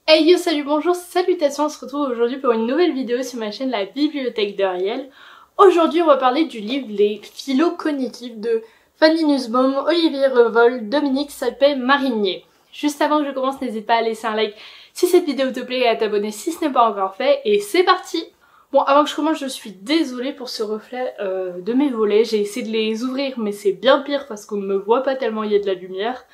Hey yo, salut, bonjour, salutations, on se retrouve aujourd'hui pour une nouvelle vidéo sur ma chaîne La Bibliothèque d'Ariel. Aujourd'hui on va parler du livre Les Philo Cognitifs de Fanny Nussbaum, Olivier Revol, Dominique Sapet-Marinier. Juste avant que je commence, n'hésite pas à laisser un like si cette vidéo te plaît et à t'abonner si ce n'est pas encore fait, et c'est parti! Bon, avant que je commence, je suis désolée pour ce reflet de mes volets, j'ai essayé de les ouvrir mais c'est bien pire parce qu'on ne me voit pas tellement il y a de la lumière.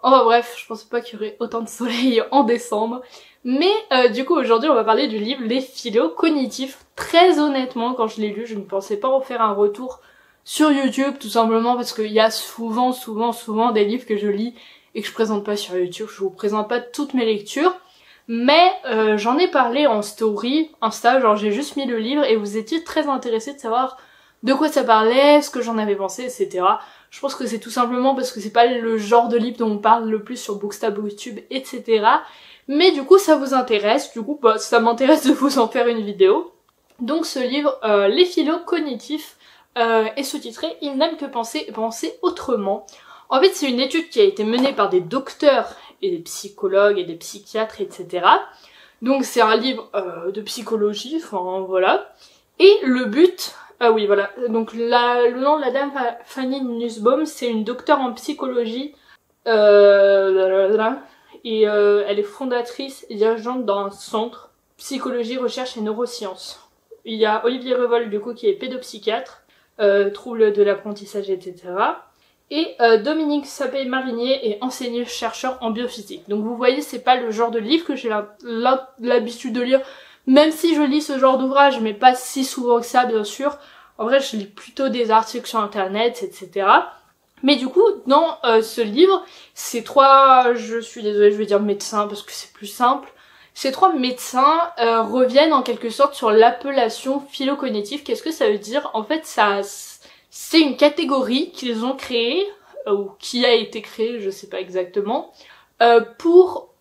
Oh bref, je pensais pas qu'il y aurait autant de soleil en décembre. Mais du coup aujourd'hui on va parler du livre Les Philo Cognitifs. Très honnêtement, quand je l'ai lu, je ne pensais pas en faire un retour sur YouTube, tout simplement parce qu'il y a souvent des livres que je lis et que je présente pas sur YouTube. Je vous présente pas toutes mes lectures. Mais j'en ai parlé en story, Insta, genre j'ai juste mis le livre et vous étiez très intéressés de savoir de quoi ça parlait, ce que j'en avais pensé, etc. Je pense que c'est tout simplement parce que c'est pas le genre de livre dont on parle le plus sur Booksta, Booktube, etc. Mais du coup ça vous intéresse, du coup bah, ça m'intéresse de vous en faire une vidéo. Donc ce livre, Les Philo Cognitifs, est sous-titré « Il n'aime que penser et penser autrement ». En fait c'est une étude qui a été menée par des docteurs et des psychologues et des psychiatres, etc. Donc c'est un livre de psychologie, enfin voilà. Et le but... Ah oui, voilà. Donc le nom de la dame Fanny Nussbaum, c'est une docteure en psychologie. Et elle est fondatrice et dirigeante dans un centre psychologie, recherche et neurosciences. Il y a Olivier Revol, du coup, qui est pédopsychiatre, troubles de l'apprentissage, etc. Et Dominique Sapet-Marinier est enseignant-chercheur en biophysique. Donc vous voyez, c'est pas le genre de livre que j'ai l'habitude de lire. Même si je lis ce genre d'ouvrage, mais pas si souvent que ça, bien sûr. En vrai, je lis plutôt des articles sur internet, etc. Mais du coup, dans ce livre, ces trois, je suis désolée, je vais dire médecins parce que c'est plus simple. Ces trois médecins reviennent en quelque sorte sur l'appellation phylocognitive. Qu'est-ce que ça veut dire? En fait, c'est une catégorie qu'ils ont créée, ou qui a été créée, je sais pas exactement, pour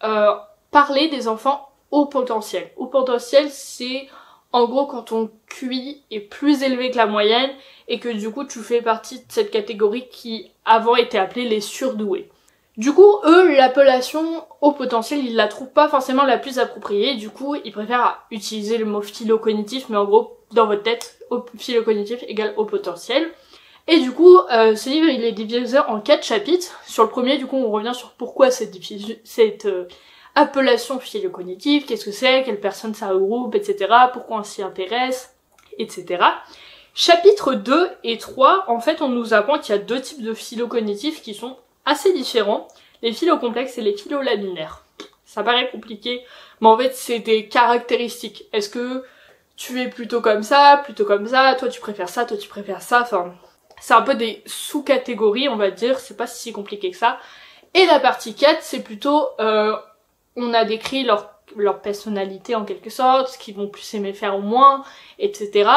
parler des enfants haut potentiel. Haut potentiel, c'est en gros quand ton QI est plus élevé que la moyenne et que du coup tu fais partie de cette catégorie qui avant était appelée les surdoués. Du coup, eux, l'appellation haut potentiel, ils la trouvent pas forcément la plus appropriée, du coup ils préfèrent utiliser le mot phylocognitif, mais en gros, dans votre tête, phylocognitif égale haut potentiel. Et du coup, ce livre, il est divisé en 4 chapitres. Sur le premier, du coup, on revient sur pourquoi cette appellation phylocognitive, qu'est-ce que c'est, quelle personne ça regroupe, etc. Pourquoi on s'y intéresse, etc. Chapitres 2 et 3, en fait, on nous apprend qu'il y a deux types de phylocognitifs qui sont assez différents. Les phylocomplexes et les phylolaminaires. Ça paraît compliqué, mais en fait, c'est des caractéristiques. Est-ce que tu es plutôt comme ça, toi tu préfères ça, toi tu préfères ça, enfin... C'est un peu des sous-catégories, on va dire, c'est pas si compliqué que ça. Et la partie 4, c'est plutôt... on a décrit leur personnalité en quelque sorte, ce qu'ils vont plus aimer faire ou moins, etc.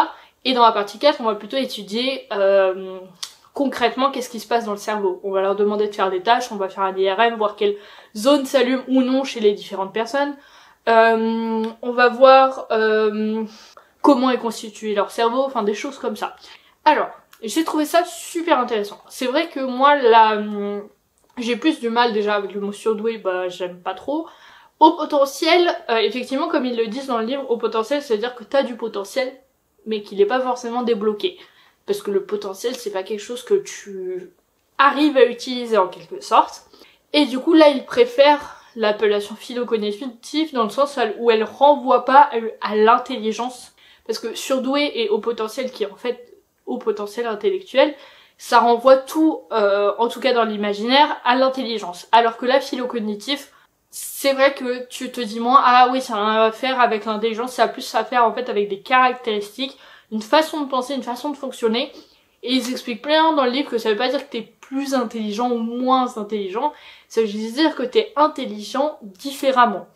Et dans la partie 4, on va plutôt étudier concrètement qu'est-ce qui se passe dans le cerveau. On va leur demander de faire des tâches, on va faire un IRM, voir quelle zone s'allume ou non chez les différentes personnes. On va voir comment est constitué leur cerveau, enfin des choses comme ça. Alors, j'ai trouvé ça super intéressant. C'est vrai que moi, j'ai plus du mal déjà avec le mot surdoué, bah j'aime pas trop. Au potentiel, effectivement, comme ils le disent dans le livre, au potentiel, c'est-à-dire que t'as du potentiel, mais qu'il n'est pas forcément débloqué. Parce que le potentiel, c'est pas quelque chose que tu arrives à utiliser en quelque sorte. Et du coup, là, ils préfèrent l'appellation phylocognitive dans le sens où elle renvoie pas à l'intelligence. Parce que surdoué et au potentiel, qui est en fait au potentiel intellectuel, ça renvoie tout, en tout cas dans l'imaginaire, à l'intelligence. Alors que là, phylocognitif, c'est vrai que tu te dis moins, ah oui, ça a rien à faire avec l'intelligence, ça a plus à faire en fait avec des caractéristiques, une façon de penser, une façon de fonctionner. Et ils expliquent plein dans le livre que ça veut pas dire que t'es plus intelligent ou moins intelligent, ça veut juste dire que t'es intelligent différemment.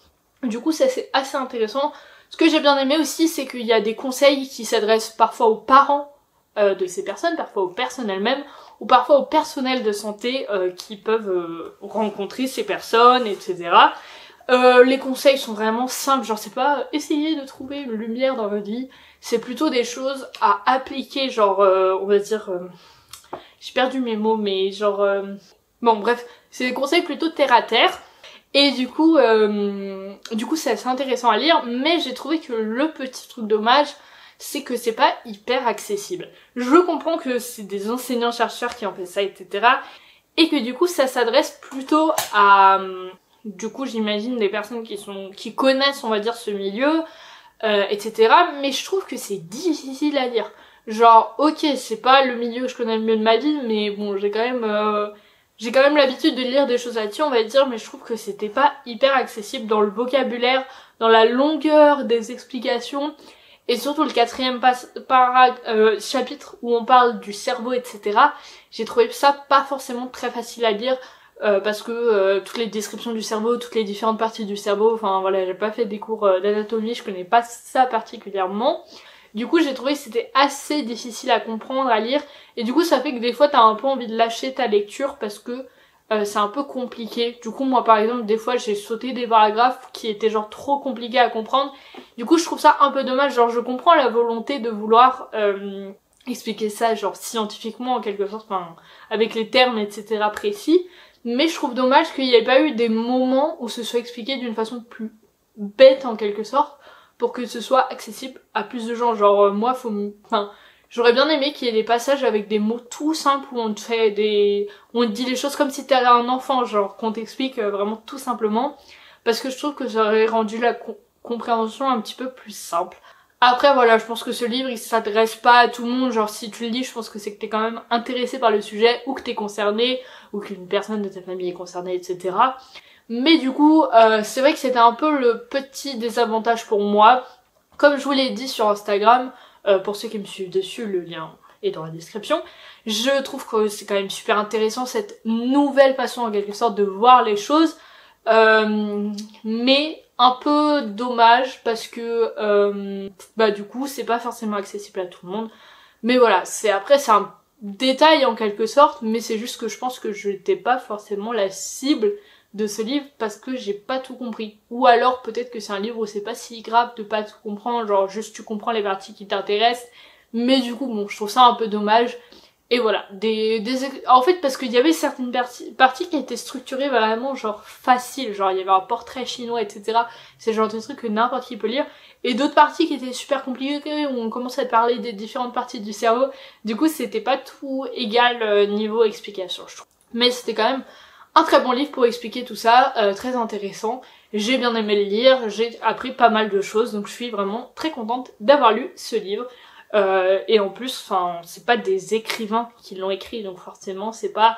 Du coup, ça c'est assez intéressant. Ce que j'ai bien aimé aussi, c'est qu'il y a des conseils qui s'adressent parfois aux parents de ces personnes, parfois aux personnes elles-mêmes, ou parfois au personnel de santé qui peuvent rencontrer ces personnes, etc. Les conseils sont vraiment simples, genre c'est pas essayer de trouver une lumière dans votre vie, c'est plutôt des choses à appliquer, genre on va dire... j'ai perdu mes mots, mais genre... bon bref, c'est des conseils plutôt terre à terre. Et du coup c'est assez intéressant à lire, mais j'ai trouvé que le petit truc dommage, c'est que c'est pas hyper accessible. Je comprends que c'est des enseignants-chercheurs qui ont fait ça, etc. Et que du coup ça s'adresse plutôt à, du coup j'imagine des personnes qui connaissent on va dire ce milieu, etc. Mais je trouve que c'est difficile à lire. Genre ok c'est pas le milieu que je connais le mieux de ma vie, mais bon j'ai quand même l'habitude de lire des choses là-dessus on va dire, mais je trouve que c'était pas hyper accessible dans le vocabulaire, dans la longueur des explications. Et surtout le quatrième chapitre où on parle du cerveau, etc. J'ai trouvé ça pas forcément très facile à lire parce que toutes les descriptions du cerveau, toutes les différentes parties du cerveau, enfin voilà, j'ai pas fait des cours d'anatomie, je connais pas ça particulièrement. Du coup j'ai trouvé que c'était assez difficile à comprendre, à lire, et du coup ça fait que des fois t'as un peu envie de lâcher ta lecture parce que c'est un peu compliqué. Du coup moi par exemple des fois j'ai sauté des paragraphes qui étaient genre trop compliqués à comprendre. Du coup je trouve ça un peu dommage, genre je comprends la volonté de vouloir expliquer ça genre scientifiquement en quelque sorte, enfin avec les termes etc précis, mais je trouve dommage qu'il n'y ait pas eu des moments où ce soit expliqué d'une façon plus bête en quelque sorte pour que ce soit accessible à plus de gens. Genre moi j'aurais bien aimé qu'il y ait des passages avec des mots tout simples où on te dit les choses comme si t'étais un enfant, genre qu'on t'explique vraiment tout simplement, parce que je trouve que ça aurait rendu la compréhension un petit peu plus simple. Après voilà, je pense que ce livre il s'adresse pas à tout le monde, genre si tu le lis je pense que c'est que t'es quand même intéressé par le sujet, ou que t'es concerné, ou qu'une personne de ta famille est concernée, etc. Mais du coup c'est vrai que c'était un peu le petit désavantage pour moi. Comme je vous l'ai dit sur Instagram, pour ceux qui me suivent dessus, le lien est dans la description, je trouve que c'est quand même super intéressant cette nouvelle façon en quelque sorte de voir les choses, mais un peu dommage parce que du coup c'est pas forcément accessible à tout le monde. Mais voilà, c'est un détail en quelque sorte, mais c'est juste que je pense que je n'étais pas forcément la cible de ce livre parce que j'ai pas tout compris. Ou alors peut-être que c'est un livre où c'est pas si grave de pas tout comprendre, genre juste tu comprends les parties qui t'intéressent, mais du coup bon je trouve ça un peu dommage. Et voilà, en fait parce qu'il y avait certaines parties qui étaient structurées vraiment genre faciles, genre il y avait un portrait chinois etc. C'est le genre de truc que n'importe qui peut lire. Et d'autres parties qui étaient super compliquées où on commence à parler des différentes parties du cerveau. Du coup c'était pas tout égal niveau explication je trouve. Mais c'était quand même un très bon livre pour expliquer tout ça, très intéressant. J'ai bien aimé le lire, j'ai appris pas mal de choses, donc je suis vraiment très contente d'avoir lu ce livre. Et en plus, enfin, c'est pas des écrivains qui l'ont écrit, donc forcément c'est pas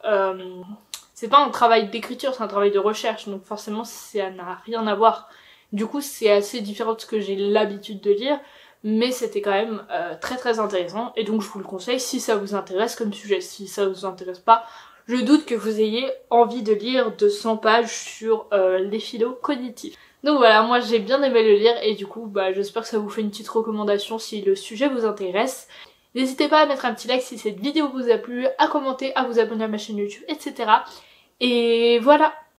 un travail d'écriture, c'est un travail de recherche, donc forcément ça n'a rien à voir. Du coup c'est assez différent de ce que j'ai l'habitude de lire, mais c'était quand même très très intéressant, et donc je vous le conseille si ça vous intéresse comme sujet. Si ça vous intéresse pas, je doute que vous ayez envie de lire 200 pages sur les philos cognitifs. Donc voilà, moi j'ai bien aimé le lire et du coup j'espère que ça vous fait une petite recommandation si le sujet vous intéresse. N'hésitez pas à mettre un petit like si cette vidéo vous a plu, à commenter, à vous abonner à ma chaîne YouTube, etc. Et voilà.